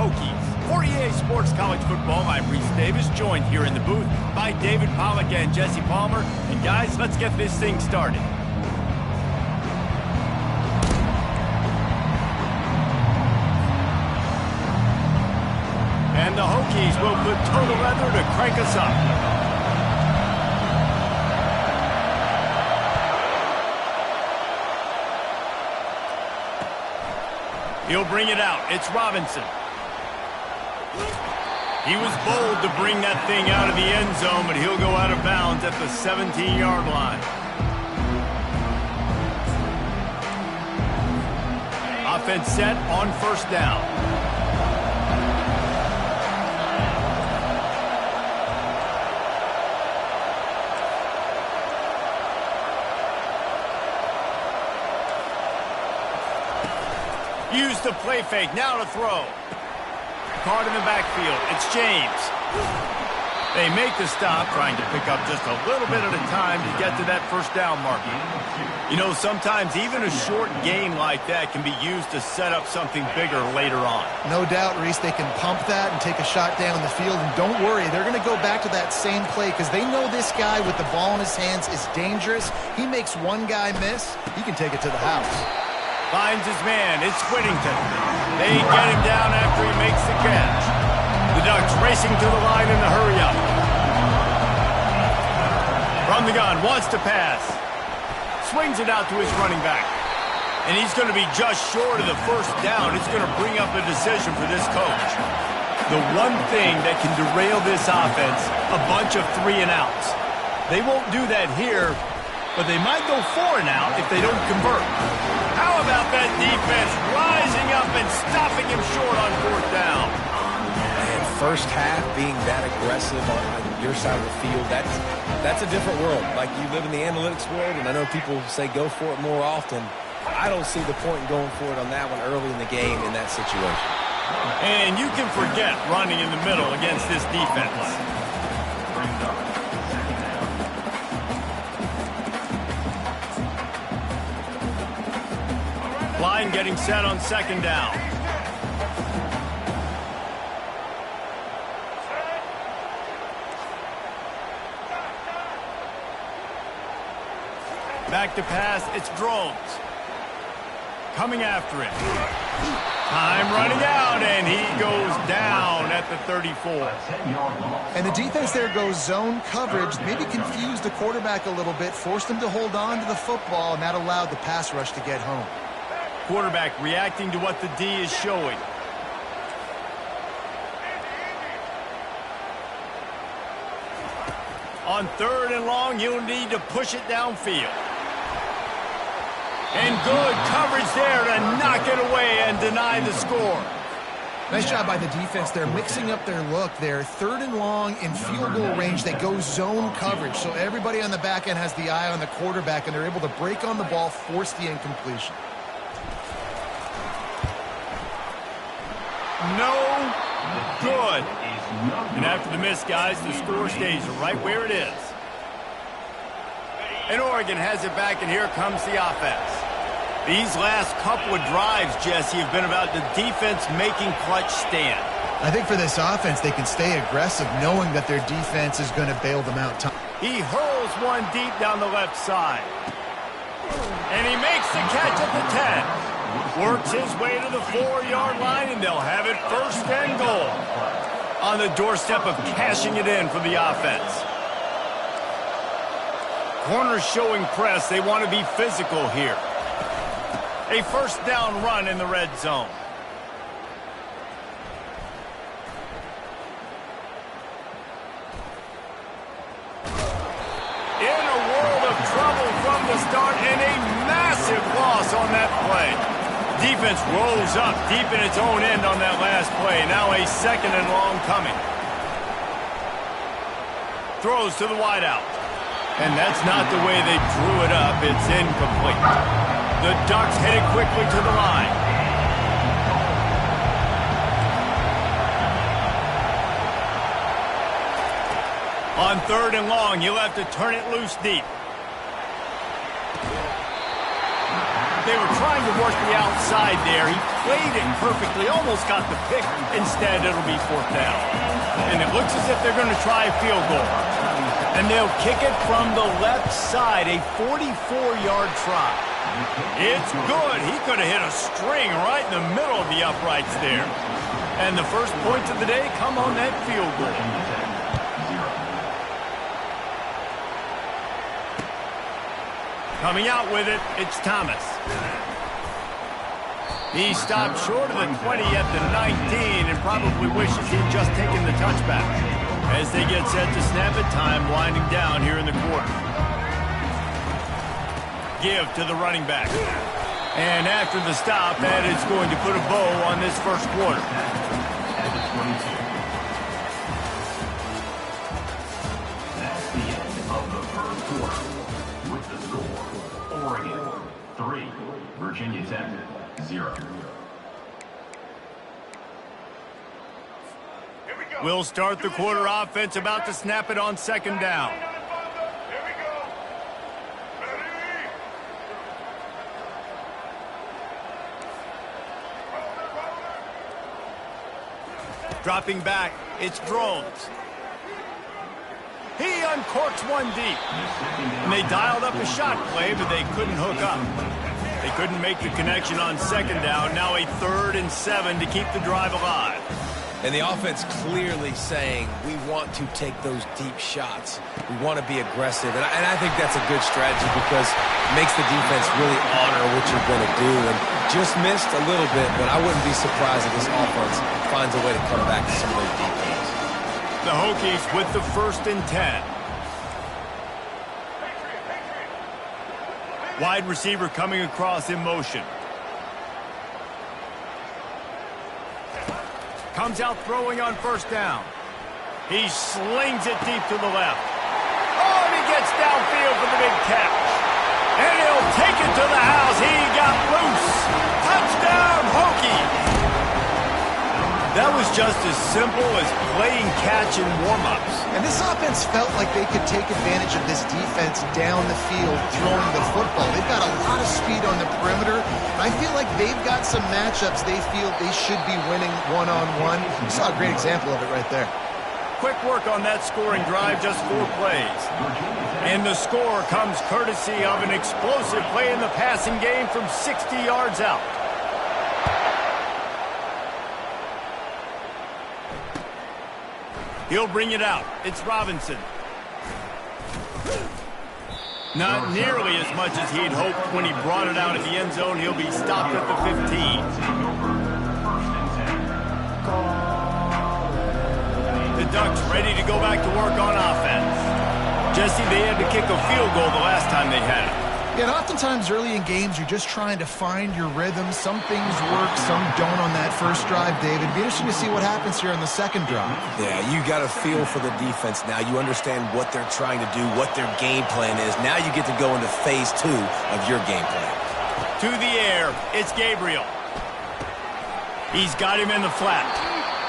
Hokies. For EA Sports College Football, I'm Reese Davis, joined here in the booth by David Pollack and Jesse Palmer. And guys, let's get this thing started. And the Hokies will put total leather to crank us up. He'll bring it out. It's Robinson. He was bold to bring that thing out of the end zone, but he'll go out of bounds at the 17-yard line. Offense set on first down. Use the play fake, now to throw. Caught in the backfield, it's James. They make the stop, trying to pick up just a little bit at a time to get to that first down marker. You know, sometimes even a short gain like that can be used to set up something bigger later on. No doubt, Reese, they can pump that and take a shot down the field. And don't worry, they're going to go back to that same play because they know this guy with the ball in his hands is dangerous. He makes one guy miss, he can take it to the house. Finds his man. It's Whittington. They get him down after he makes the catch. The Ducks racing to the line in the hurry-up. From the gun, wants to pass. Swings it out to his running back. And he's going to be just short of the first down. It's going to bring up a decision for this coach. The one thing that can derail this offense, a bunch of 3-and-outs. They won't do that here, but they might go 4-and-out if they don't convert. How about that defense rising up and stopping him short on fourth down? And first half being that aggressive on your side of the field, that's a different world. Like, you live in the analytics world, and I know people say go for it more often. I don't see the point in going for it on that one early in the game in that situation. And you can forget running in the middle against this defense. Line getting set on second down. Back to pass, it's Drones. Coming after it. Time running out, and he goes down at the 34. And the defense there goes zone coverage, maybe confused the quarterback a little bit, forced him to hold on to the football, and that allowed the pass rush to get home. Quarterback reacting to what the D is showing. On third and long, you'll need to push it downfield. And good coverage there to knock it away and deny the score. Nice job by the defense there, mixing up their look there. Third and long in field goal range, they go zone coverage. So everybody on the back end has the eye on the quarterback, and they're able to break on the ball, force the incompletion. No good. And after the miss, guys, the score stays right where it is. And Oregon has it back, and here comes the offense. These last couple of drives, Jesse, have been about the defense making clutch stand. I think for this offense, they can stay aggressive knowing that their defense is going to bail them out. He hurls one deep down the left side. And he makes the catch at the 10. Works his way to the 4-yard line, and they'll have it first and goal. On the doorstep of cashing it in for the offense. Corners showing press. They want to be physical here. A first down run in the red zone. In a world of trouble from the start, and a massive loss on that play. Defense rolls up deep in its own end on that last play. Now a second and long coming. Throws to the wideout. And that's not the way they drew it up. It's incomplete. The Ducks headed quickly to the line. On third and long, you'll have to turn it loose deep. They were trying to work the outside there. He played it perfectly, almost got the pick. Instead, it'll be 4th down. And it looks as if they're going to try a field goal. And they'll kick it from the left side, a 44-yard try. It's good. He could have hit a string right in the middle of the uprights there. And the first points of the day come on that field goal. Coming out with it, it's Thomas. He stopped short of the 20 at the 19 and probably wishes he'd just taken the touchback. As they get set to snap it, time winding down here in the quarter. Give to the running back. And after the stop, that is going to put a bow on this first quarter. That's the end of the first quarter. With the score, Oregon 3, Virginia Tech 0. We'll start the quarter offense, about to snap it on 2nd down. Dropping back, it's Drones. He uncorks one deep. And they dialed up a shot play, but they couldn't hook up. They couldn't make the connection on 2nd down. Now a 3rd and 7 to keep the drive alive. And the offense clearly saying, we want to take those deep shots. We want to be aggressive. And I think that's a good strategy because it makes the defense really honor what you're going to do. And just missed a little bit, but I wouldn't be surprised if this offense finds a way to come back to some of those deep games. The Hokies with the 1st and 10. Wide receiver coming across in motion. Comes out throwing on 1st down. He slings it deep to the left. Oh, and he gets downfield for the big catch. And he'll take it to the house. He got loose. Touchdown, Hokies. That was just as simple as playing catch in warm-ups. And this offense felt like they could take advantage of this defense down the field throwing the football. They've got a lot of speed on the perimeter. I feel like they've got some matchups they feel they should be winning one-on-one. You saw a great example of it right there. Quick work on that scoring drive, just 4 plays. And the score comes courtesy of an explosive play in the passing game from 60 yards out. He'll bring it out. It's Robinson. Not nearly as much as he'd hoped when he brought it out in the end zone. He'll be stopped at the 15. The Ducks ready to go back to work on offense. Jesse, they had to kick a field goal the last time they had it. Yeah, and oftentimes early in games, you're just trying to find your rhythm. Some things work, some don't on that first drive, David. Be interesting to see what happens here on the second drive. Yeah, you got a feel for the defense now. You understand what they're trying to do, what their game plan is. Now you get to go into phase 2 of your game plan. To the air, it's Gabriel. He's got him in the flat.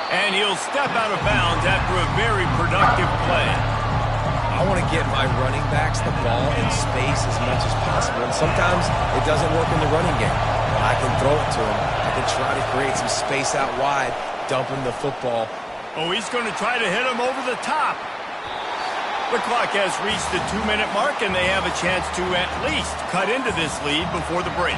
And he'll step out of bounds after a very productive play. I want to get my running backs the ball in space as much as possible. And sometimes it doesn't work in the running game. But I can throw it to him. I can try to create some space out wide, dump him the football. Oh, he's going to try to hit him over the top. The clock has reached the 2-minute mark, and they have a chance to at least cut into this lead before the break.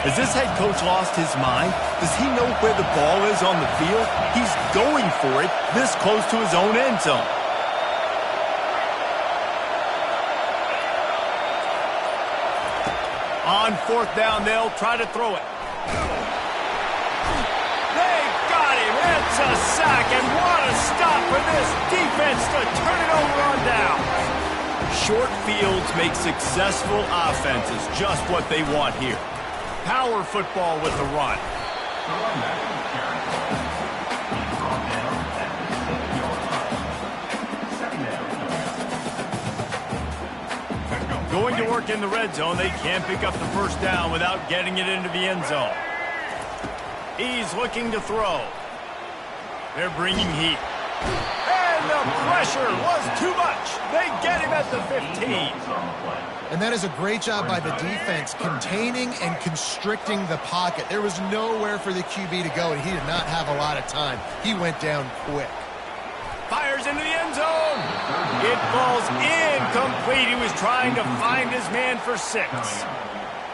Has this head coach lost his mind? Does he know where the ball is on the field? He's going for it this close to his own end zone. On 4th down, they'll try to throw it. They got him. It's a sack, and what a stop for this defense to turn it over on down. Short fields make successful offenses just what they want here. Power football with the run. Going to work in the red zone, they can't pick up the 1st down without getting it into the end zone. He's looking to throw. They're bringing heat. And And the pressure was too much. They get him at the 15. And that is a great job by the defense, containing and constricting the pocket. There was nowhere for the QB to go, and he did not have a lot of time. He went down quick. Fires into the end zone. It falls incomplete. He was trying to find his man for 6.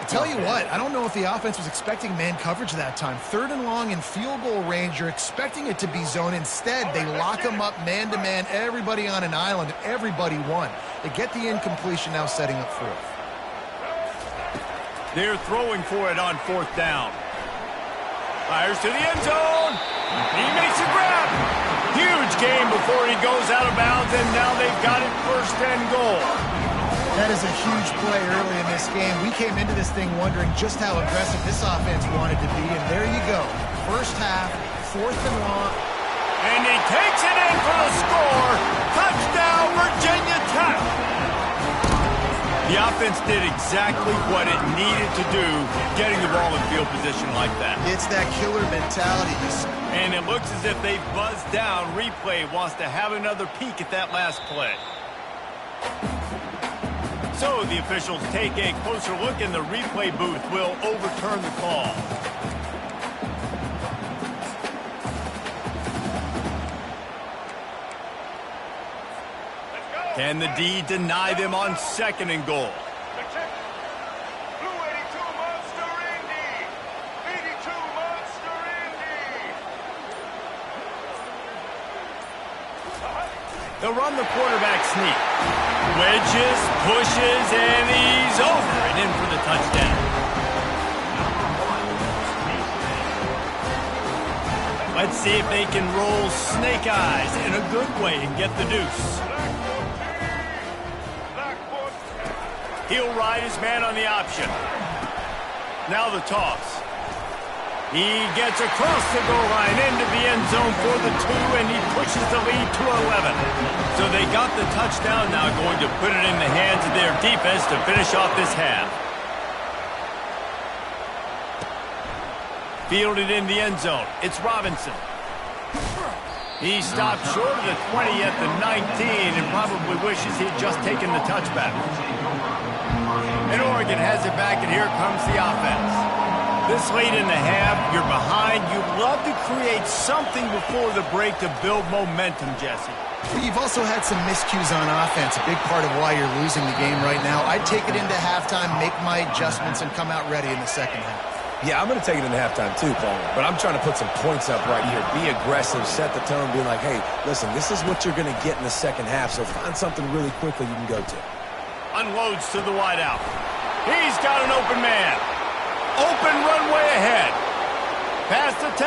Tell you what, I don't know if the offense was expecting man coverage that time. 3rd and long in field goal range, you're expecting it to be zone. Instead, they lock them up man-to-man, everybody on an island, everybody won. They get the incompletion, now setting up 4th. They're throwing for it on 4th down. Fires to the end zone. He makes a grab. Huge game before he goes out of bounds, and now they've got it 1st and goal. That is a huge play early in this game. We came into this thing wondering just how aggressive this offense wanted to be, and there you go. 1st half, 4th and long. And he takes it in for the score. Touchdown, Virginia Tech. The offense did exactly what it needed to do, getting the ball in field position like that. It's that killer mentality. And it looks as if they buzzed down. Replay wants to have another peek at that last play. So the officials take a closer look, and the replay booth will overturn the call. Can the D deny them on 2nd and goal? They'll run the quarterback sneak. Wedges, pushes, and he's over and in for the touchdown. Let's see if they can roll snake eyes in a good way and get the deuce. He'll ride his man on the option. Now the toss. He gets across the goal line into the end zone for the 2, and he pushes the lead to 11. So they got the touchdown, now going to put it in the hands of their defense to finish off this half. Fielded in the end zone. It's Robinson. He stopped short of the 20 at the 19 and probably wishes he'd just taken the touchback. And Oregon has it back, and here comes the offense. This late in the half, you're behind. You'd love to create something before the break to build momentum, Jesse. You've also had some miscues on offense, a big part of why you're losing the game right now. I'd take it into halftime, make my adjustments, and come out ready in the 2nd half. Yeah, I'm going to take it into halftime too, Paul. But I'm trying to put some points up right here. Be aggressive, set the tone, be like, hey, listen, this is what you're going to get in the 2nd half, so find something really quickly you can go to. Unloads to the wideout. He's got an open man. Open runway ahead. Past the 10.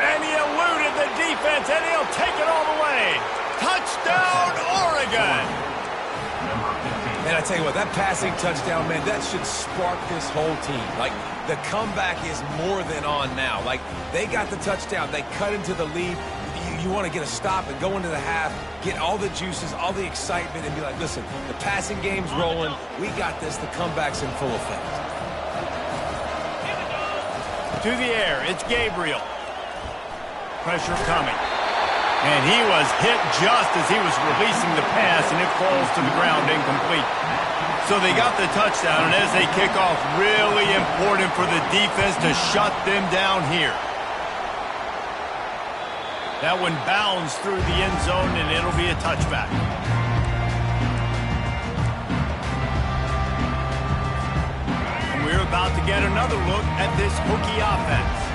And he eluded the defense, and he'll take it all the way. Touchdown, Oregon. And I tell you what, that passing touchdown, man, that should spark this whole team. Like, the comeback is more than on now. Like, they got the touchdown. They cut into the lead. You want to get a stop and go into the half, get all the juices, all the excitement, and be like, listen, the passing game's rolling. We got this. The comeback's in full effect. To the air, it's Gabriel. Pressure coming. And he was hit just as he was releasing the pass, and it falls to the ground incomplete. So they got the touchdown, and as they kick off, really important for the defense to shut them down here. That one bounds through the end zone, and it'll be a touchback. And we're about to get another look at this Hokie offense.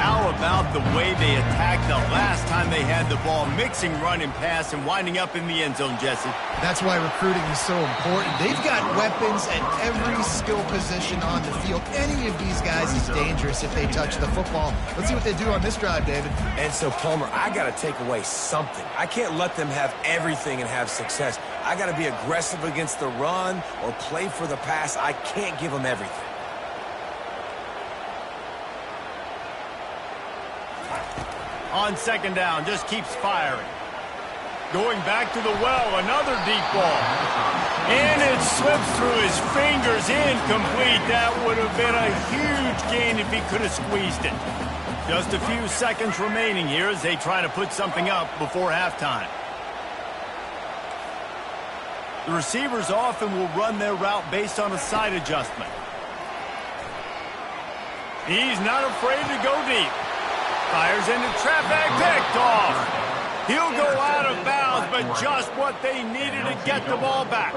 How about the way they attacked the last time they had the ball, mixing run and pass and winding up in the end zone, Jesse? That's why recruiting is so important. They've got weapons at every skill position on the field. Any of these guys is dangerous if they touch the football. Let's see what they do on this drive, David. And so, Palmer, I got to take away something. I can't let them have everything and have success. I got to be aggressive against the run or play for the pass. I can't give them everything. On 2nd down, just keeps firing. Going back to the well, another deep ball. And it slips through his fingers, incomplete. That would have been a huge gain if he could have squeezed it. Just a few seconds remaining here as they try to put something up before halftime. The receivers often will run their route based on a side adjustment. He's not afraid to go deep. Fires into traffic, picked off. He'll go out of bounds, but just what they needed to get the ball back.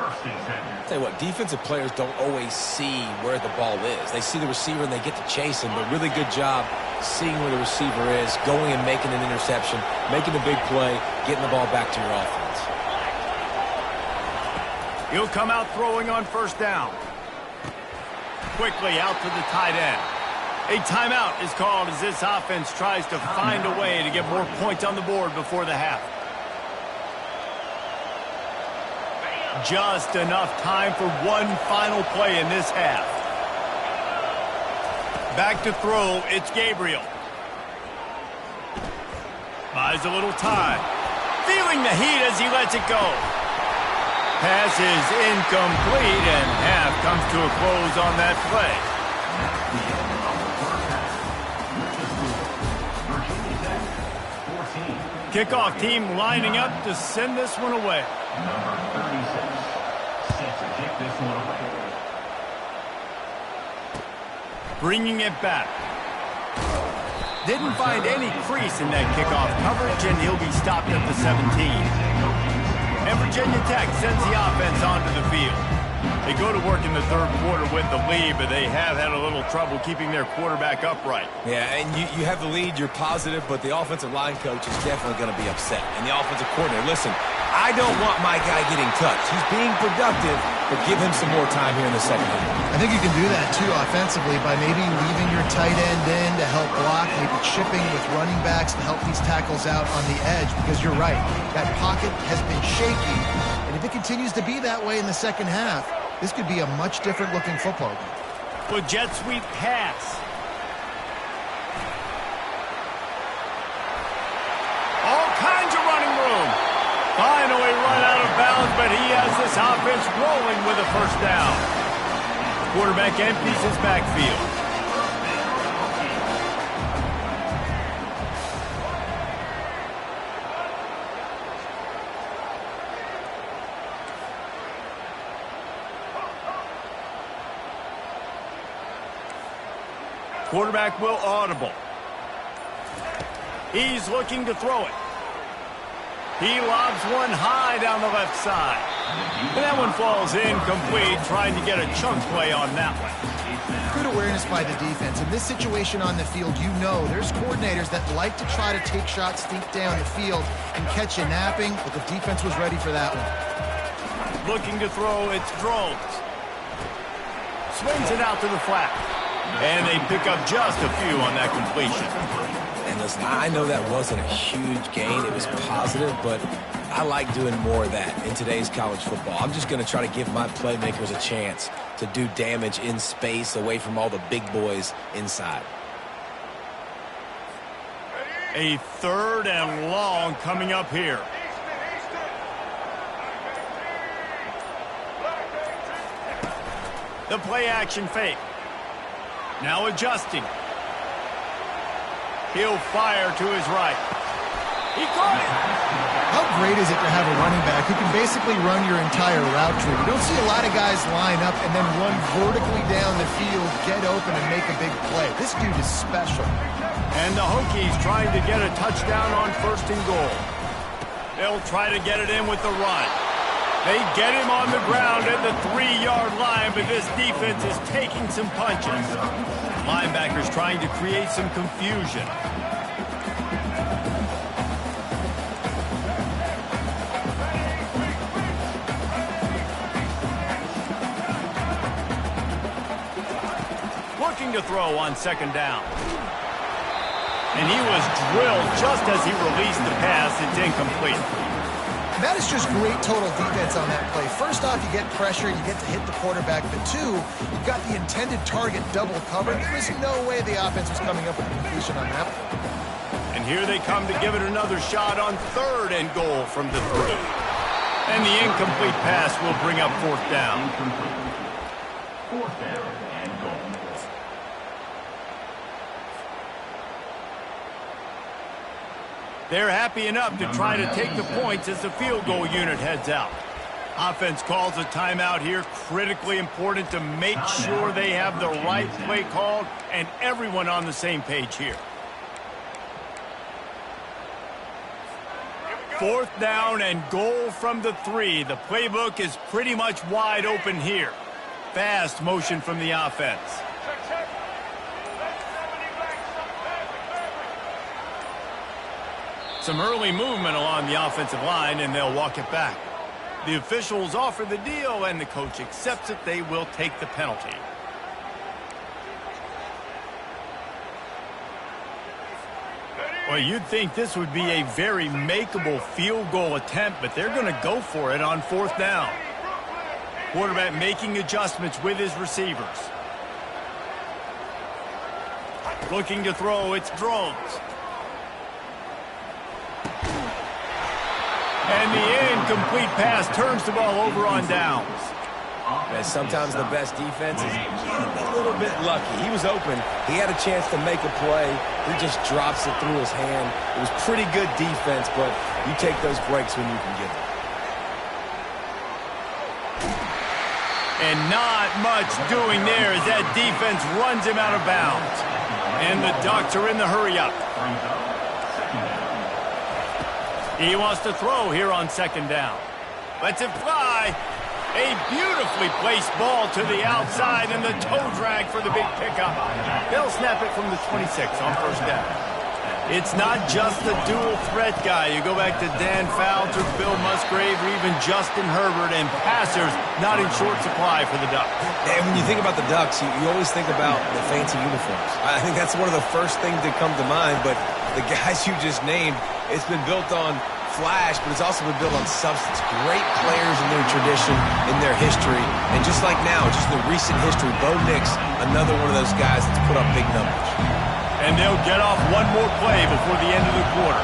Tell you what, defensive players don't always see where the ball is. They see the receiver and they get to chase him, but really good job seeing where the receiver is, going and making an interception, making a big play, getting the ball back to your offense. He'll come out throwing on first down. Quickly out to the tight end. A timeout is called as this offense tries to find a way to get more points on the board before the half. Just enough time for one final play in this half. Back to throw, it's Gabriel. Buys a little time. Feeling the heat as he lets it go. Pass is incomplete, and half comes to a close on that play. Kickoff team lining up to send this one away. Number 36, set to kick this one away. Bringing it back. Didn't find any crease in that kickoff coverage, and he'll be stopped at the 17. And Virginia Tech sends the offense onto the field. They go to work in the third quarter with the lead, but they have had a little trouble keeping their quarterback upright. Yeah, and you have the lead, you're positive, but the offensive line coach is definitely going to be upset. And the offensive coordinator, listen, I don't want my guy getting touched. He's being productive, but give him some more time here in the second half. I think you can do that, too, offensively, by maybe leaving your tight end in to help block, maybe chipping with running backs to help these tackles out on the edge, because you're right. That pocket has been shaky, and if it continues to be that way in the second half, this could be a much different-looking football game. With jet sweep pass. All kinds of running room. Finally run out of bounds, but he has this offense rolling with a first down. Quarterback empties his backfield. Quarterback will audible. He's looking to throw it. He lobs one high down the left side. And that one falls incomplete, trying to get a chunk play on that one. Good awareness by the defense. In this situation on the field, you know there's coordinators that like to try to take shots deep down the field and catch you napping, but the defense was ready for that one. Looking to throw, it's Drones. Swings it out to the flat. And they pick up just a few on that completion. And listen, I know that wasn't a huge gain. It was positive, but I like doing more of that in today's college football. I'm just going to try to give my playmakers a chance to do damage in space away from all the big boys inside. A third and long coming up here. The play action fake. Now adjusting. He'll fire to his right. He caught it. How great is it to have a running back who can basically run your entire route tree? You don't see a lot of guys line up and then run vertically down the field, get open, and make a big play. This dude is special. And the Hokies trying to get a touchdown on first and goal. They'll try to get it in with the run. They get him on the ground at the 3-yard line, but this defense is taking some punches. Linebackers trying to create some confusion. Looking to throw on second down. And he was drilled just as he released the pass. It's incomplete. That is just great total defense on that play. First off, you get pressure, you get to hit the quarterback. But two, you got the intended target double covered. There was no way the offense was coming up with a completion on that play. And here they come to give it another shot on third and goal from the 3. And the incomplete pass will bring up fourth down. Incomplete. Fourth down and goal. They're happy enough to try to take the points as the field goal unit heads out. Offense calls a timeout here. Critically important to make sure they have the right play called and everyone on the same page here. Fourth down and goal from the 3. The playbook is pretty much wide open here. Fast motion from the offense. Some early movement along the offensive line, and they'll walk it back. The officials offer the deal, and the coach accepts it. They will take the penalty. Well, you'd think this would be a very makeable field goal attempt, but they're going to go for it on fourth down. Quarterback making adjustments with his receivers. Looking to throw, it's Drones. And the incomplete pass turns the ball over on downs. And sometimes the best defense is a little bit lucky. He was open. He had a chance to make a play. He just drops it through his hand. It was pretty good defense, but you take those breaks when you can get them. And not much doing there as that defense runs him out of bounds. And the Ducks are in the hurry-up. He wants to throw here on second down. Lets it fly. A beautifully placed ball to the outside and the toe drag for the big pickup. They'll snap it from the 26 on first down. It's not just the dual threat guy. You go back to Dan Fouts or Bill Musgrave or even Justin Herbert, and passers not in short supply for the Ducks. And when you think about the Ducks, you always think about the fancy uniforms. I think that's one of the first things that come to mind, but the guys you just named, it's been built on flash, but it's also been built on substance. Great players in their tradition, in their history, and just like now, just the recent history, Bo Nix, another one of those guys that's put up big numbers. And they'll get off one more play before the end of the quarter.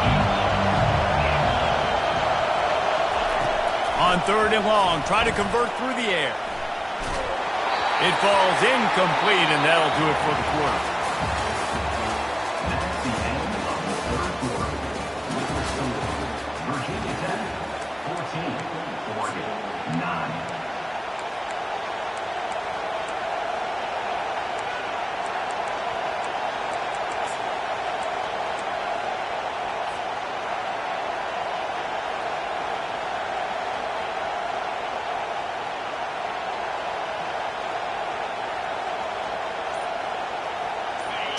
On third and long, try to convert through the air. It falls incomplete, and that'll do it for the quarter. That's the end of the third quarter. With the score, Virginia Tech 14, Oregon 9.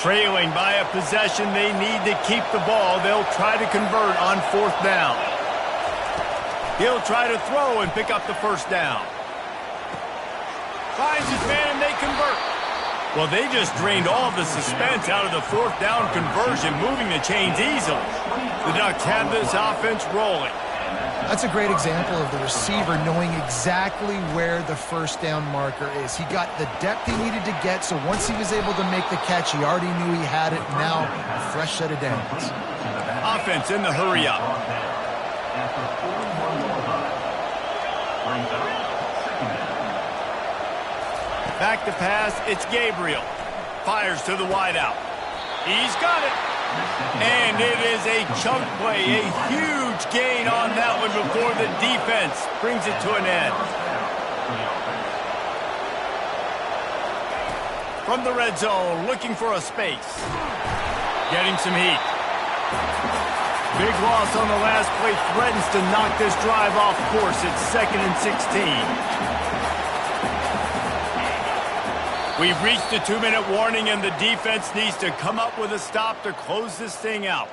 Trailing by a possession, they need to keep the ball. They'll try to convert on fourth down. He'll try to throw and pick up the first down. Finds his man and they convert. Well, they just drained all the suspense out of the fourth down conversion, moving the chains easily. The Ducks have this offense rolling. That's a great example of the receiver knowing exactly where the first down marker is. He got the depth he needed to get, so once he was able to make the catch, he already knew he had it. Now, a fresh set of downs. Offense in the hurry-up. Back to pass, it's Gabriel. Fires to the wideout. He's got it. And it is a chunk play, a huge gain on that one before the defense brings it to an end. From the red zone, looking for a space. Getting some heat. Big loss on the last play, threatens to knock this drive off course. It's 2nd and 16. We've reached the 2-minute warning, and the defense needs to come up with a stop to close this thing out.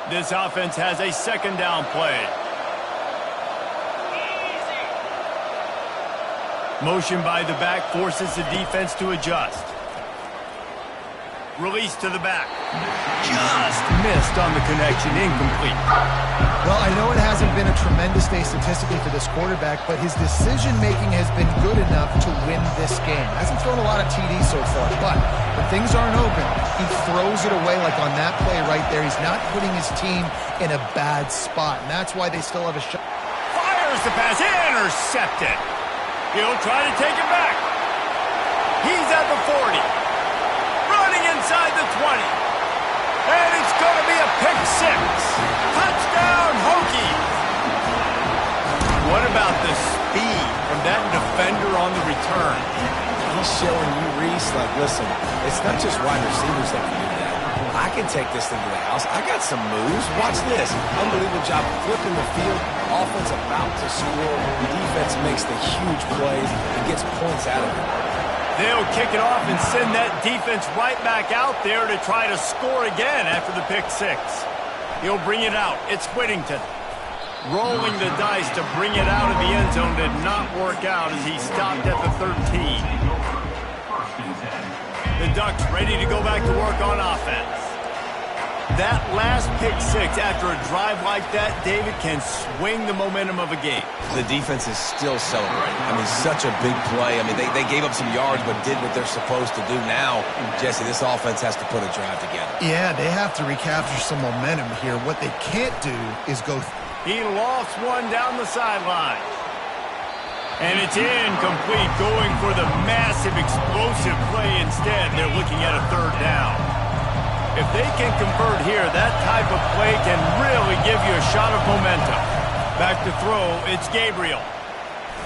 This offense has a second down play. Motion by the back forces the defense to adjust. Release to the back. Just missed on the connection, incomplete. Well, I know it hasn't been a tremendous day statistically for this quarterback, but his decision-making has been good enough to win this game. Hasn't thrown a lot of TDs so far, but when things aren't open, he throws it away like on that play right there. He's not putting his team in a bad spot, and that's why they still have a shot. Fires the pass, intercepted. He'll try to take it back. He's at the 40. Running inside the 20. And it's going to be a pick six. Touchdown, Hokies. What about the speed from that defender on the return? He's showing you, Reese, like, listen, it's not just wide receivers that can do that. I can take this thing to the house. I got some moves. Watch this. Unbelievable job flipping the field. Offense about to score. The defense makes the huge plays and gets points out of it. They'll kick it off and send that defense right back out there to try to score again after the pick six. He'll bring it out. It's Whittington. Rolling the dice to bring it out of the end zone did not work out as he stopped at the 13. The Ducks ready to go back to work on offense. That last pick six after a drive like that, David, can swing the momentum of a game. The defense is still celebrating. I mean, such a big play. I mean, they gave up some yards but did what they're supposed to do. Now, Jesse, this offense has to put a drive together. Yeah, they have to recapture some momentum here. What they can't do is go... He lost one down the sideline. And it's incomplete, going for the massive explosive play instead. They're looking at a third down. If they can convert here, that type of play can really give you a shot of momentum. Back to throw, it's Gabriel.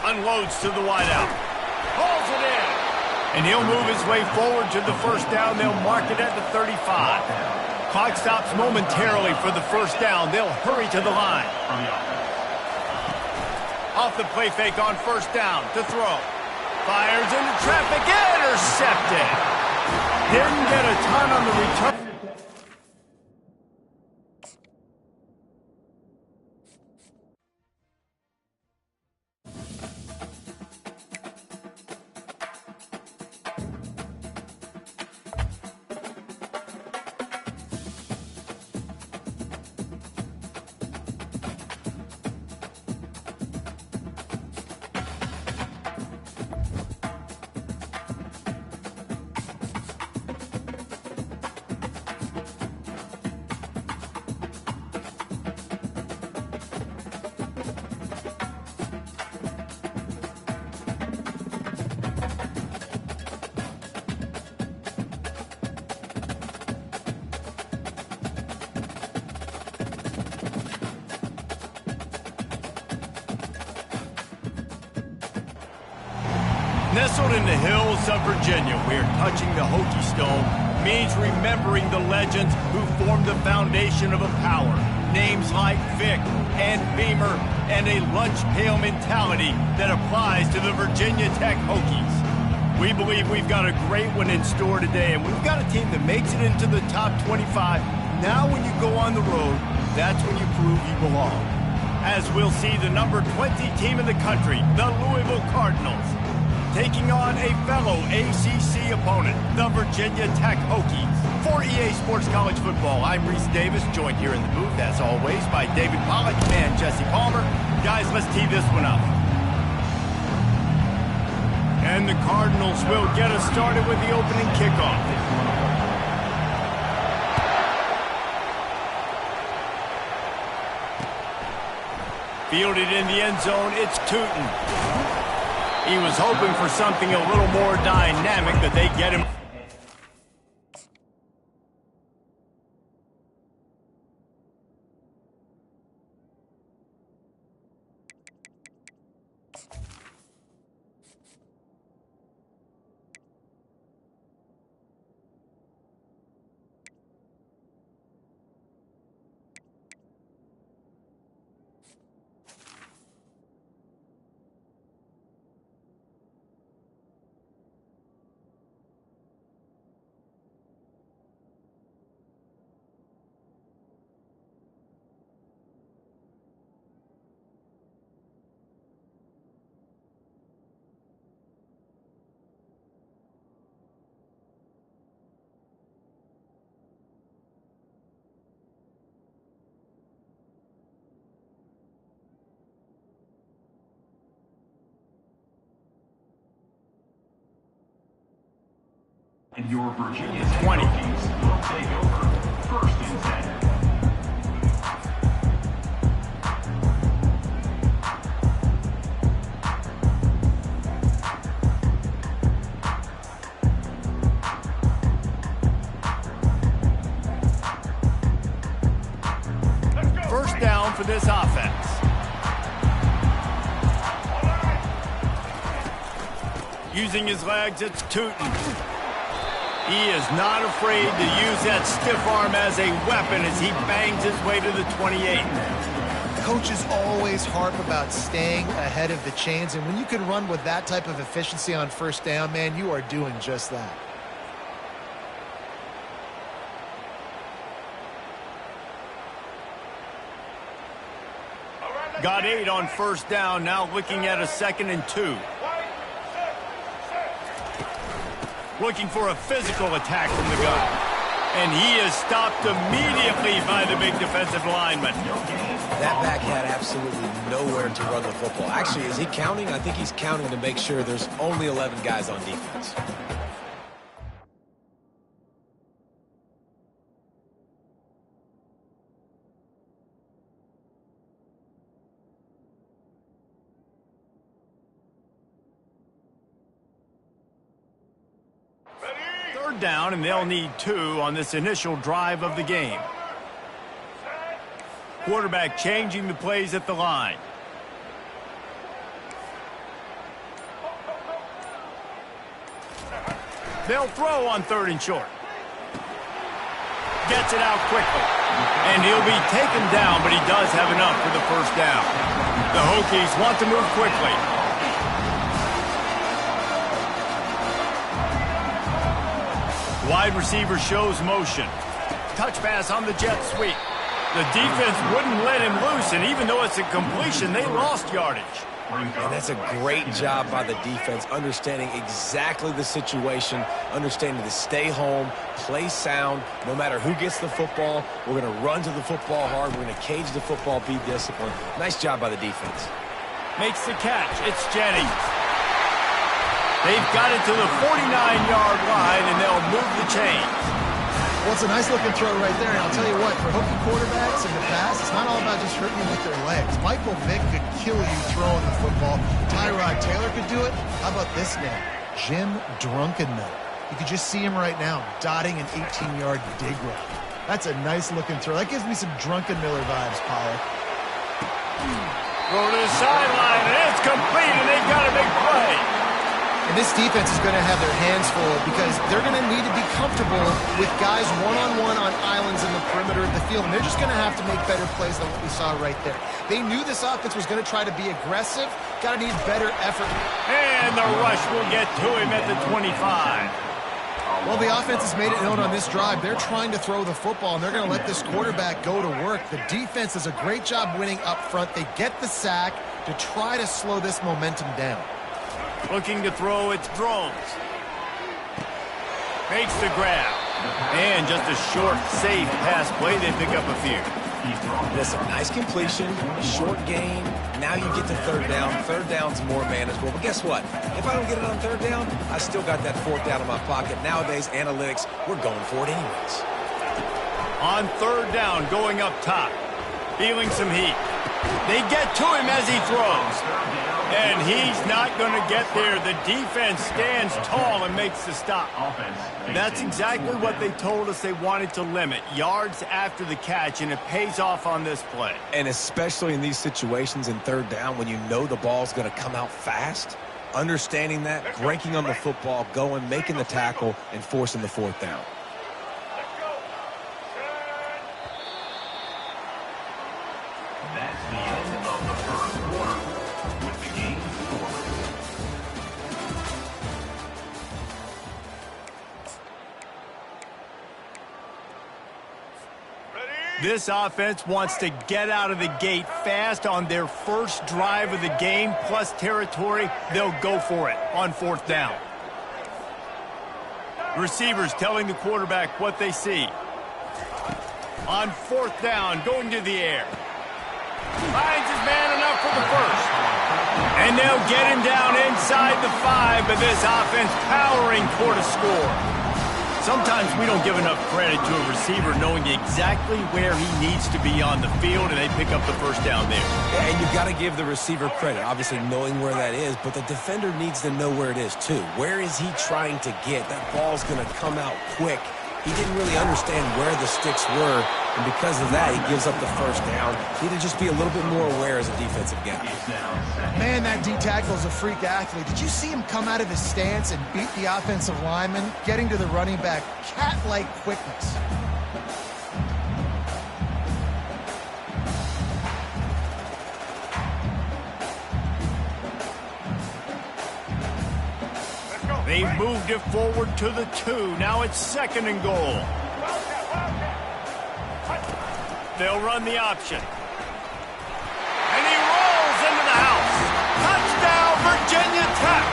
Unloads to the wideout. Hauls it in. And he'll move his way forward to the first down. They'll mark it at the 35. Clock stops momentarily for the first down. They'll hurry to the line. Off the play fake on first down to throw. Fires into traffic, intercepted. Didn't get a ton on the return. Nestled in the hills of Virginia, we're touching the Hokie Stone, means remembering the legends who formed the foundation of a power. Names like Vic and Beamer and a lunch pail mentality that applies to the Virginia Tech Hokies. We believe we've got a great one in store today, and we've got a team that makes it into the top 25. Now when you go on the road, that's when you prove you belong. As we'll see the number 20 team in the country, the Louisville Cardinals, taking on a fellow ACC opponent, the Virginia Tech Hokies. For EA Sports College Football, I'm Reese Davis, joined here in the booth, as always, by David Pollack and Jesse Palmer. Guys, let's tee this one up. And the Cardinals will get us started with the opening kickoff. Fielded in the end zone, it's Tootin. He was hoping for something a little more dynamic, but they get him. And your Virginia Tech Hokies will take over 1st and 10. First down for this offense. Using his legs, it's Tootin. He is not afraid to use that stiff arm as a weapon as he bangs his way to the 28. Coaches always harp about staying ahead of the chains, and when you can run with that type of efficiency on first down, man, you are doing just that. Got 8 on first down, now looking at a 2nd and 2. Looking for a physical attack from the gun. And he is stopped immediately by the big defensive lineman. That back had absolutely nowhere to run the football. Actually, is he counting? I think he's counting to make sure there's only 11 guys on defense. Third down, and they'll need 2 on this initial drive of the game. Quarterback changing the plays at the line. They'll throw on 3rd and short. Gets it out quickly. And he'll be taken down, but he does have enough for the first down. The Hokies want to move quickly. Wide receiver shows motion. Touch pass on the jet sweep. The defense wouldn't let him loose, and even though it's a completion, they lost yardage. And that's a great job by the defense, understanding exactly the situation, understanding to stay home, play sound. No matter who gets the football, we're going to run to the football hard. We're going to cage the football, be disciplined. Nice job by the defense. Makes the catch. It's Jennings. They've got it to the 49-yard line, and they'll move the chains. Well, it's a nice-looking throw right there, and I'll tell you what, for Hokie quarterbacks in the past, it's not all about just hurting you with their legs. Michael Vick could kill you throwing the football. Tyrod Taylor could do it. How about this man, Jim Drunkenmiller? You could just see him right now, dotting an 18-yard dig route. That's a nice-looking throw. That gives me some Drunkenmiller vibes, Pollard. Throw to the sideline, and it's complete, and they've got a big play. And this defense is going to have their hands full because they're going to need to be comfortable with guys one-on-one on islands in the perimeter of the field. And they're just going to have to make better plays than what we saw right there. They knew this offense was going to try to be aggressive. Got to need better effort. And the rush will get to him at the 25. Well, the offense has made it known on this drive. They're trying to throw the football, and they're going to let this quarterback go to work. The defense does a great job winning up front. They get the sack to try to slow this momentum down. Looking to throw, it's Drones. Makes the grab. And just a short, safe pass play. They pick up a few. Listen, nice completion, short gain. Now you get to 3rd down. 3rd down's more manageable. But guess what? If I don't get it on 3rd down, I still got that 4th down in my pocket. Nowadays, analytics, we're going for it anyways. On 3rd down, going up top. Feeling some heat. They get to him as he throws. And he's not going to get there. The defense stands tall and makes the stop. That's exactly what they told us they wanted to limit. Yards after the catch, and it pays off on this play. And especially in these situations in 3rd down when you know the ball's going to come out fast, understanding that, breaking on the football, going, making the tackle, and forcing the 4th down. That's the end of the first quarter with the game score. This offense wants to get out of the gate fast on their first drive of the game, plus territory. They'll go for it on 4th down. Receivers telling the quarterback what they see. On 4th down, going to the air. Finds his man enough for the first. And they'll get him down inside the 5, but this offense powering toward a score. Sometimes we don't give enough credit to a receiver knowing exactly where he needs to be on the field, and they pick up the first down there. Yeah, and you've got to give the receiver credit, obviously knowing where that is, but the defender needs to know where it is too. Where is he trying to get? That ball's going to come out quick. He didn't really understand where the sticks were, and because of that, he gives up the first down. Need to just be a little bit more aware as a defensive guy. Man, that D-tackle is a freak athlete. Did you see him come out of his stance and beat the offensive lineman, getting to the running back? Cat-like quickness. They've moved it forward to the 2. Now it's 2nd and goal. They'll run the option. And he rolls into the house. Touchdown, Virginia Tech.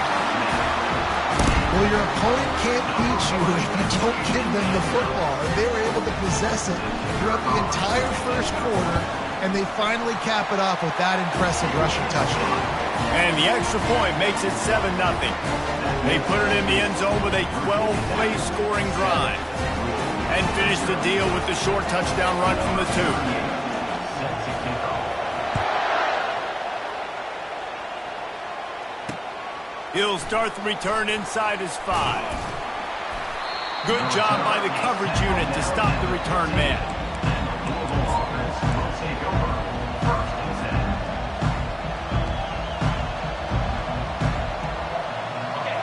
Well, your opponent can't beat you if you don't give them the football. And they were able to possess it throughout the entire first quarter, and they finally cap it off with that impressive rushing touchdown. And the extra point makes it 7-0. They put it in the end zone with a 12-play scoring drive and finish the deal with the short touchdown run from the 2. He'll start the return inside his 5. Good job by the coverage unit to stop the return man.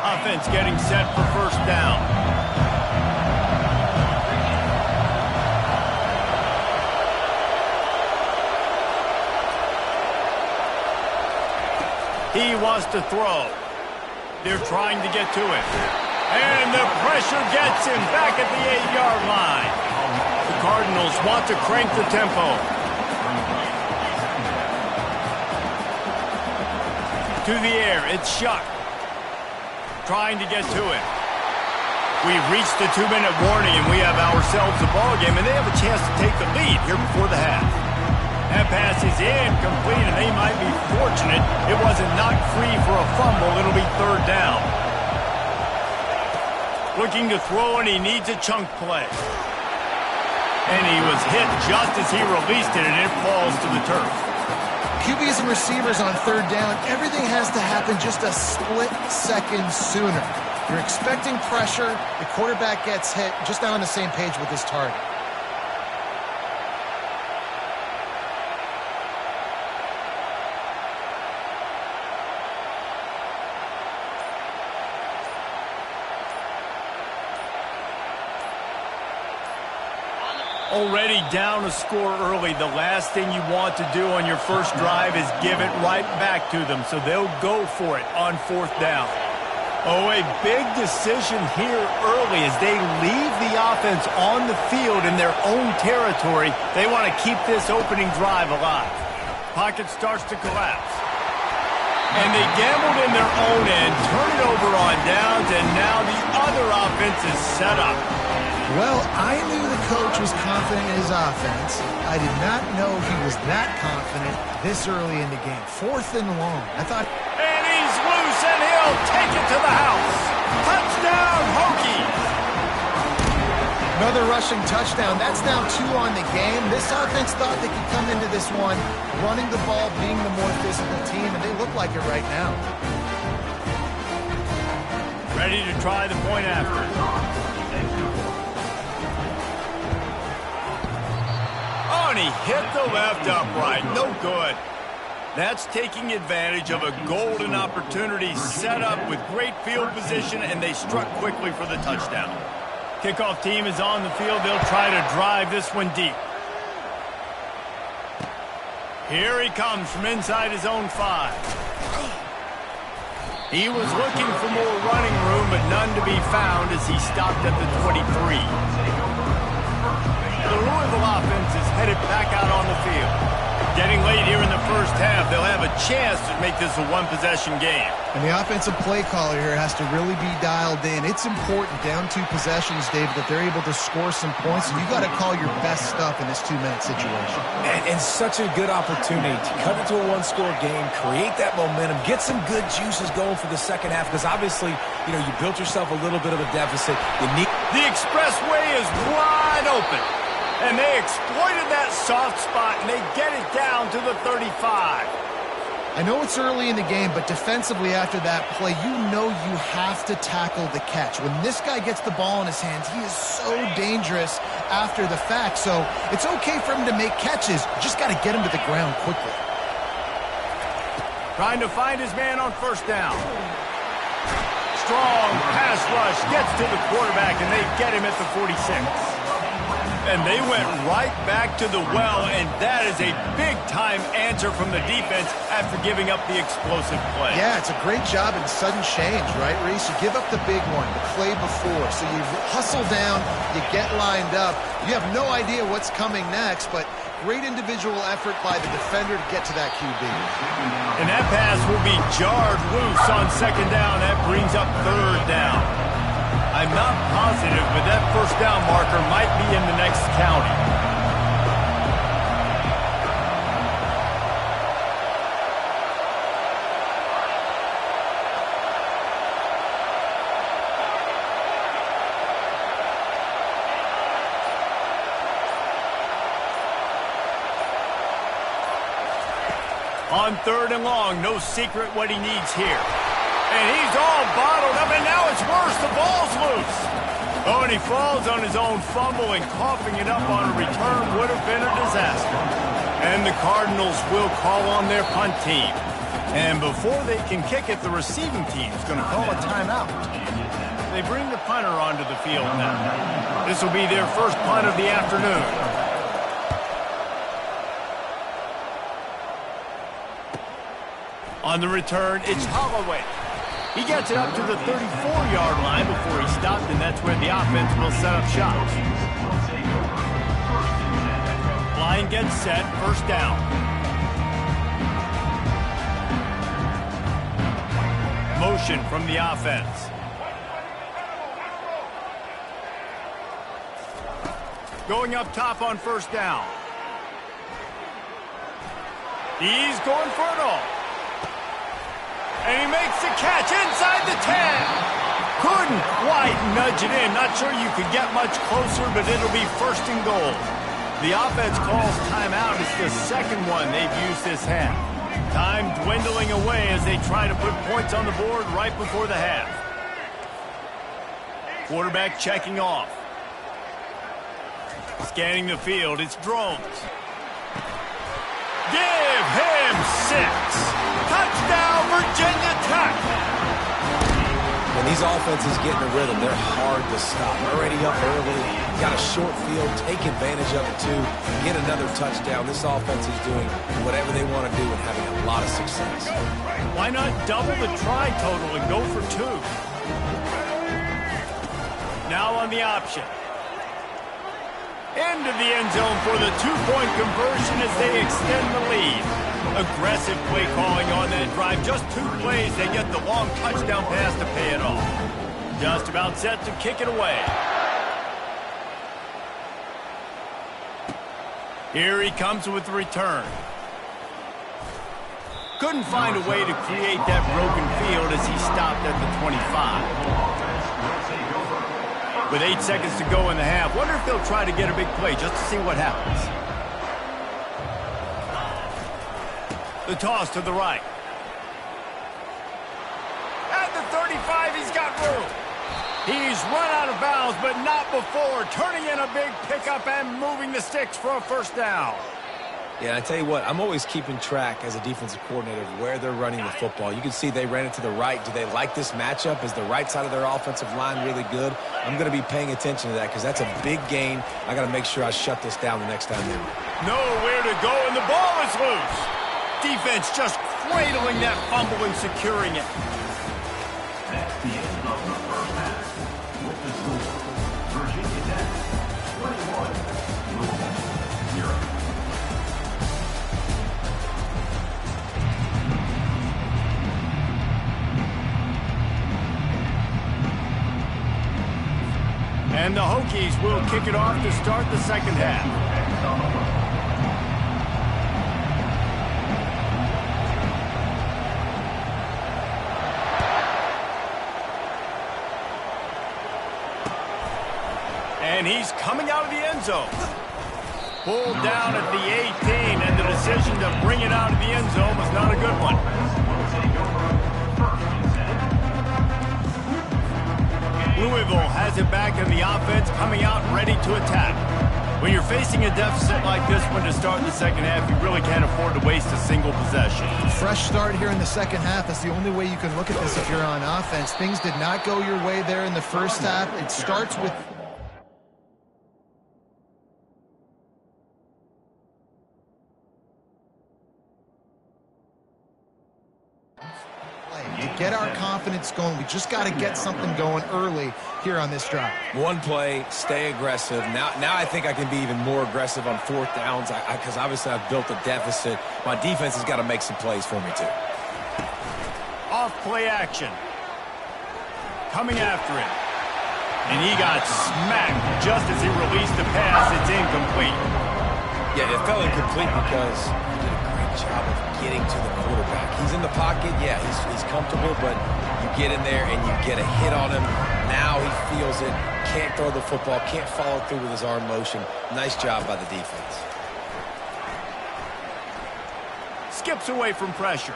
Offense getting set for first down. He wants to throw. They're trying to get to it. And the pressure gets him back at the 8-yard line. The Cardinals want to crank the tempo. To the air, it's Shuck. Trying to get to it. We've reached the 2-minute warning, and we have ourselves a ball game, and they have a chance to take the lead here before the half. That pass is incomplete, and they might be fortunate it wasn't knocked free for a fumble. It'll be 3rd down. Looking to throw, and he needs a chunk play. And he was hit just as he released it, and it falls to the turf. QBs and receivers on 3rd down, everything has to happen just a split second sooner. You're expecting pressure, the quarterback gets hit, just not on the same page with his target. Already down a score early. The last thing you want to do on your first drive is give it right back to them, so they'll go for it on 4th down. Oh, a big decision here early as they leave the offense on the field in their own territory. They want to keep this opening drive alive. Pocket starts to collapse. And they gambled in their own end, turn it over on downs, and now the other offense is set up. Well, I knew the coach was confident in his offense. I did not know he was that confident this early in the game. 4th and long. I thought... And he's loose, and he'll take it to the house. Touchdown, Hokies! Another rushing touchdown. That's now 2 on the game. This offense thought they could come into this one running the ball, being the more physical team, and they look like it right now. Ready to try the point after. Oh, and he hit the left upright. No good. That's taking advantage of a golden opportunity set up with great field position, and they struck quickly for the touchdown. Kickoff team is on the field. They'll try to drive this one deep. Here he comes from inside his own 5. He was looking for more running room, but none to be found as he stopped at the 23. The Louisville offense is headed back out on the field. Getting late here in the first half, they'll have a chance to make this a one-possession game. And the offensive play caller here has to really be dialed in. It's important down 2 possessions, David, that they're able to score some points, and you got to call your best stuff in this 2-minute situation. And such a good opportunity to cut into a one-score game, create that momentum, get some good juices going for the second half, because obviously, you built yourself a little bit of a deficit. The expressway is wide open. And they exploited that soft spot, and they get it down to the 35. I know it's early in the game, but defensively after that play, you have to tackle the catch. When this guy gets the ball in his hands, he is so dangerous after the fact. So it's okay for him to make catches. You just got to get him to the ground quickly. Trying to find his man on first down. Strong pass rush gets to the quarterback, and they get him at the 46. And they went right back to the well, and that is a big-time answer from the defense after giving up the explosive play. Yeah, it's a great job in sudden change, right, Reese? You give up the big one, the play before, so you hustle down, you get lined up. You have no idea what's coming next, but great individual effort by the defender to get to that QB. And that pass will be jarred loose on second down. That brings up third down. I'm not positive, but that first down marker might be in the next county. On third and long, no secret what he needs here. And he's all bottled up, and now it's worse. The ball's loose. Oh, and he falls on his own fumble, and coughing it up on a return would have been a disaster. And the Cardinals will call on their punt team. And before they can kick it, the receiving team's going to call a timeout. They bring the punter onto the field now. This will be their first punt of the afternoon. On the return, it's Holloway. He gets it up to the 34-yard line before he stopped, and that's where the offense will set up shop. Line gets set, first down. Motion from the offense. Going up top on first down. He's going for it all. And he makes the catch inside the 10. Couldn't quite nudge it in. Not sure you could get much closer, but it'll be first and goal. The offense calls timeout. It's the second one they've used this half. Time dwindling away as they try to put points on the board right before the half. Quarterback checking off. Scanning the field, it's Drones. Give him 6. Touchdown, Virginia Tech. When these offenses get in a rhythm, they're hard to stop. Already up early, got a short field, take advantage of it too, get another touchdown. This offense is doing whatever they want to do and having a lot of success. Why not double the try total and go for 2? Now on the option. Into the end zone for the 2-point conversion as they extend the lead. Aggressive play calling on that drive. Just 2 plays, they get the long touchdown pass to pay it off. Just about set to kick it away. Here he comes with the return. Couldn't find a way to create that broken field as he stopped at the 25. With 8 seconds to go in the half, wonder if they'll try to get a big play just to see what happens. The toss to the right. At the 35, he's got room. He's run out of bounds, but not before turning in a big pickup and moving the sticks for a first down. Yeah, I tell you what, I'm always keeping track as a defensive coordinator of where they're running the football. You can see they ran it to the right. Do they like this matchup? Is the right side of their offensive line really good? I'm going to be paying attention to that because that's a big gain. I got to make sure I shut this down the next time they're nowhere to go, and the ball is loose. Defense just cradling that fumble and securing it. That's the end of the first half. With the score, Virginia Tech 21, Louisville 0. And the Hokies will kick it off to start the second half. And he's coming out of the end zone. Pulled down at the 18, and the decision to bring it out of the end zone was not a good one. Louisville has it back in the offense, coming out ready to attack. When you're facing a deficit like this one to start the second half, you really can't afford to waste a single possession. Fresh start here in the second half. That's the only way you can look at this if you're on offense. Things did not go your way there in the first half. It starts with... to get our confidence going, we just got to get something going early here on this drive. One play, stay aggressive. Now I think I can be even more aggressive on fourth downs because obviously I've built a deficit. My defense has got to make some plays for me too. Off play action. Coming after it. And he got smacked just as he released the pass. It's incomplete. Yeah, it fell incomplete because he did a great job of getting to the quarterback. He's in the pocket. Yeah, he's comfortable, but you get in there and you get a hit on him. Now he feels it. Can't throw the football. Can't follow through with his arm motion. Nice job by the defense. Skips away from pressure.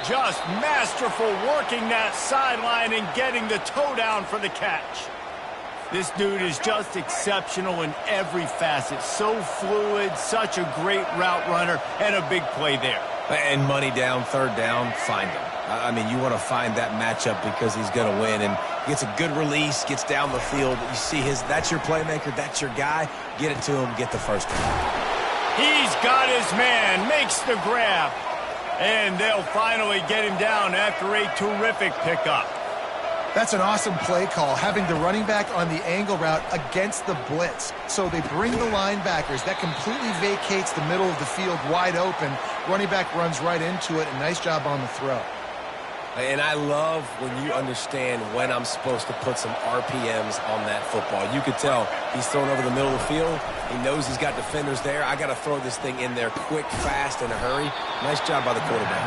Just masterful working that sideline and getting the toe down for the catch. This dude is just exceptional in every facet. So fluid, such a great route runner, and a big play there. And money down, third down, find him. I mean, you want to find that matchup because he's going to win. And gets a good release, gets down the field. You see that's your playmaker, that's your guy. Get it to him, get the first down. He's got his man, makes the grab. And they'll finally get him down after a terrific pickup. That's an awesome play call, having the running back on the angle route against the blitz. So they bring the linebackers. That completely vacates the middle of the field wide open. Running back runs right into it, and nice job on the throw. And I love when you understand when I'm supposed to put some RPMs on that football. You could tell he's thrown over the middle of the field. He knows he's got defenders there. I got to throw this thing in there quick, fast, in a hurry. Nice job by the quarterback.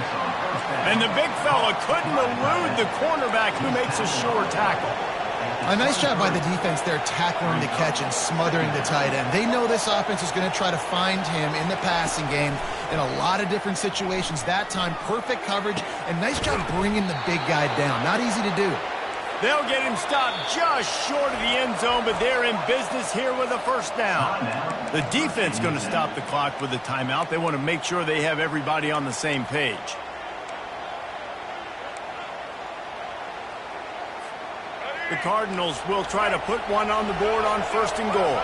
And the big fella couldn't elude the cornerback who makes a sure tackle. A nice job by the defense there, tackling the catch and smothering the tight end. They know this offense is going to try to find him in the passing game in a lot of different situations. That time, perfect coverage, and nice job bringing the big guy down. Not easy to do. They'll get him stopped just short of the end zone, but they're in business here with a first down. The defense going to stop the clock with a timeout. They want to make sure they have everybody on the same page. The Cardinals will try to put one on the board on first and goal.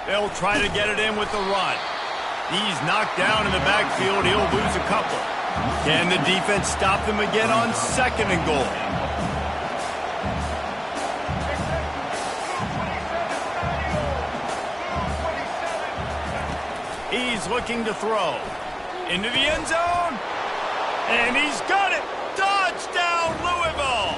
They'll try to get it in with the run. He's knocked down in the backfield. He'll lose a couple. Can the defense stop them again on second and goal? He's looking to throw. Into the end zone. And he's got it. Touchdown, Louisville!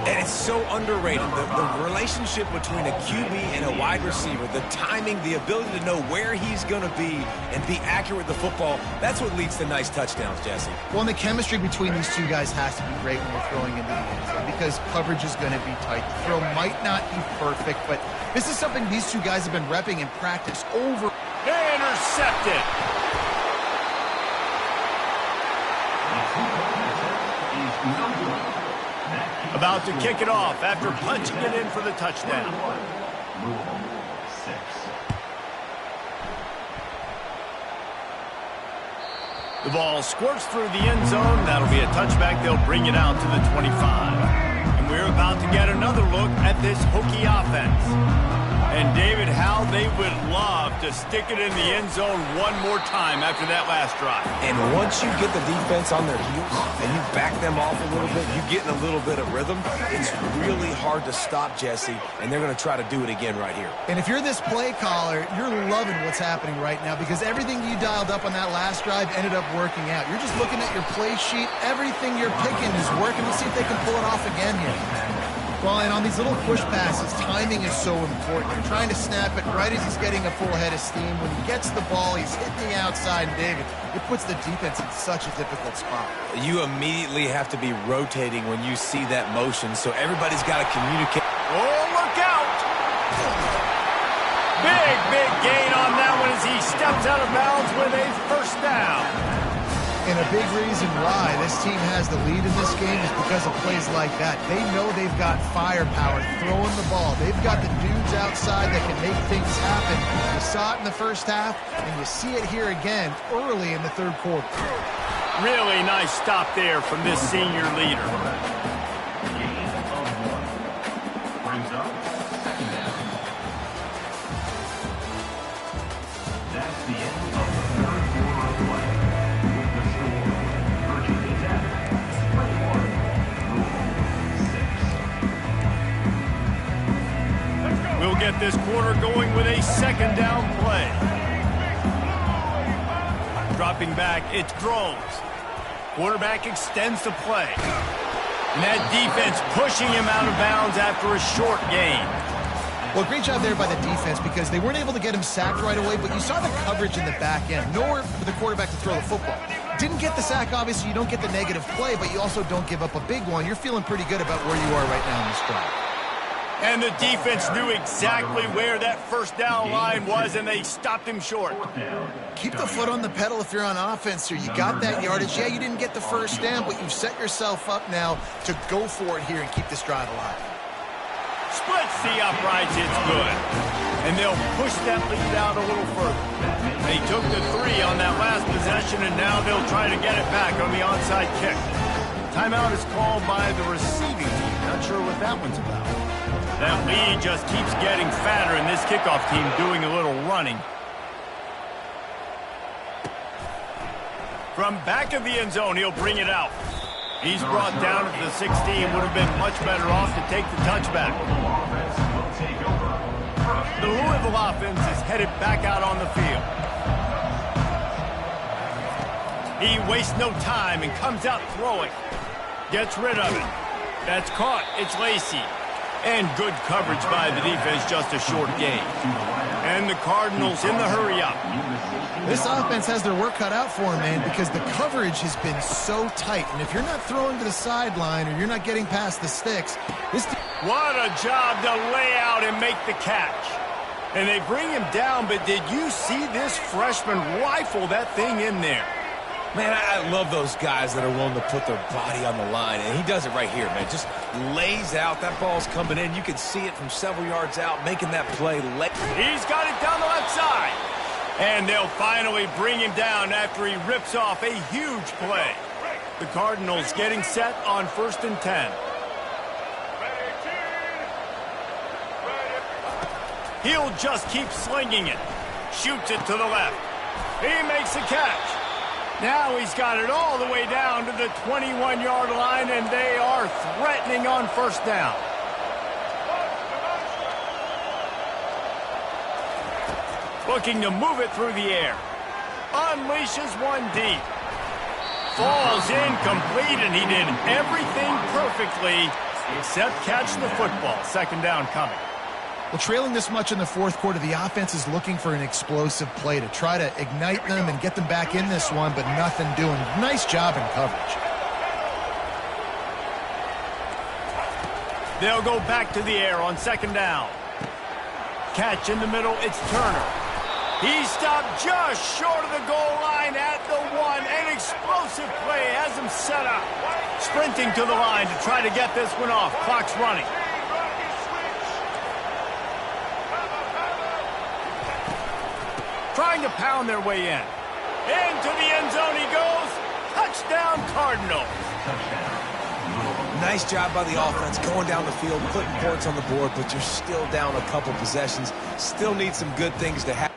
And it's so underrated. The relationship between a QB and a wide receiver, the timing, the ability to know where he's going to be and be accurate with the football, that's what leads to nice touchdowns, Jesse. Well, and the chemistry between these two guys has to be great when you're throwing into the end zone because coverage is going to be tight. The throw might not be perfect, but this is something these two guys have been repping in practice over. Intercepted. About to kick it off after punching it in for the touchdown. The ball squirts through the end zone. That'll be a touchback. They'll bring it out to the 25. And we're about to get another look at this Hokie offense. And, David, how they would love to stick it in the end zone one more time after that last drive. And once you get the defense on their heels and you back them off a little bit, you get in a little bit of rhythm, it's really hard to stop, Jesse, and they're going to try to do it again right here. And if you're this play caller, you're loving what's happening right now because everything you dialed up on that last drive ended up working out. You're just looking at your play sheet. Everything you're picking is working. Let's see if they can pull it off again here. Well, and on these little push passes, timing is so important. You're trying to snap it right as he's getting a full head of steam. When he gets the ball, he's hitting the outside, and David, it puts the defense in such a difficult spot. You immediately have to be rotating when you see that motion, so everybody's got to communicate. Oh, look out! Big gain on that one as he steps out of bounds with a first down. And a big reason why this team has the lead in this game is because of plays like that. They know they've got firepower throwing the ball. They've got the dudes outside that can make things happen. You saw it in the first half, and you see it here again early in the third quarter. Really nice stop there from this senior leader. Gain of 1. Brings up second down. That's the end of the third quarter of play. With the score, Virginia Tech 21, Louisville 6. We'll get this quarter going with a second down play. Dropping back, it's Groves. Quarterback extends the play. And that defense pushing him out of bounds after a short gain. Well, great job there by the defense because they weren't able to get him sacked right away, but you saw the coverage in the back end. Nowhere for the quarterback to throw the football. Didn't get the sack, obviously. You don't get the negative play, but you also don't give up a big one. You're feeling pretty good about where you are right now in this drive. And the defense knew exactly where that first down line was, and they stopped him short. Keep the foot on the pedal if you're on offense here. You got that yardage. Yeah, you didn't get the first down, but you've set yourself up now to go for it here and keep this drive alive. Splits the uprights, it's good. And they'll push that lead out a little further. They took the 3 on that last possession, and now they'll try to get it back on the onside kick. Timeout is called by the receiving team. Not sure what that one's about. That lead just keeps getting fatter, and this kickoff team doing a little running. From back of the end zone, he'll bring it out. He's brought down at the 16. Would have been much better off to take the touchback. The Louisville offense is headed back out on the field. He wastes no time and comes out throwing. Gets rid of it. That's caught. It's Lacey. And good coverage by the defense, just a short gain. And the Cardinals in the hurry-up. This offense has their work cut out for them, man, because the coverage has been so tight. And if you're not throwing to the sideline or you're not getting past the sticks, What a job to lay out and make the catch. And they bring him down, but did you see this freshman rifle that thing in there? Man, I love those guys that are willing to put their body on the line, and he does it right here, man. Just lays out. That ball's coming in. You can see it from several yards out, making that play. He's got it down the left side. And they'll finally bring him down after he rips off a huge play. The Cardinals getting set on 1st and 10. He'll just keep slinging it. Shoots it to the left. He makes a catch. Now he's got it all the way down to the 21-yard line, and they are threatening on 1st down. Looking to move it through the air. Unleashes one deep. Falls incomplete, and he did everything perfectly except catch the football. 2nd down coming. Well, trailing this much in the fourth quarter, the offense is looking for an explosive play to try to ignite them and get them back in this one, but nothing doing. Nice job in coverage. They'll go back to the air on 2nd down. Catch in the middle, it's Turner. He stopped just short of the goal line at the 1. An explosive play has him set up. Sprinting to the line to try to get this one off. Clock's running. Trying to pound their way in. Into the end zone he goes. Touchdown, Cardinals. Touchdown, Louisville. Nice job by the offense going down the field, putting points on the board, but you're still down a couple possessions. Still need some good things to happen.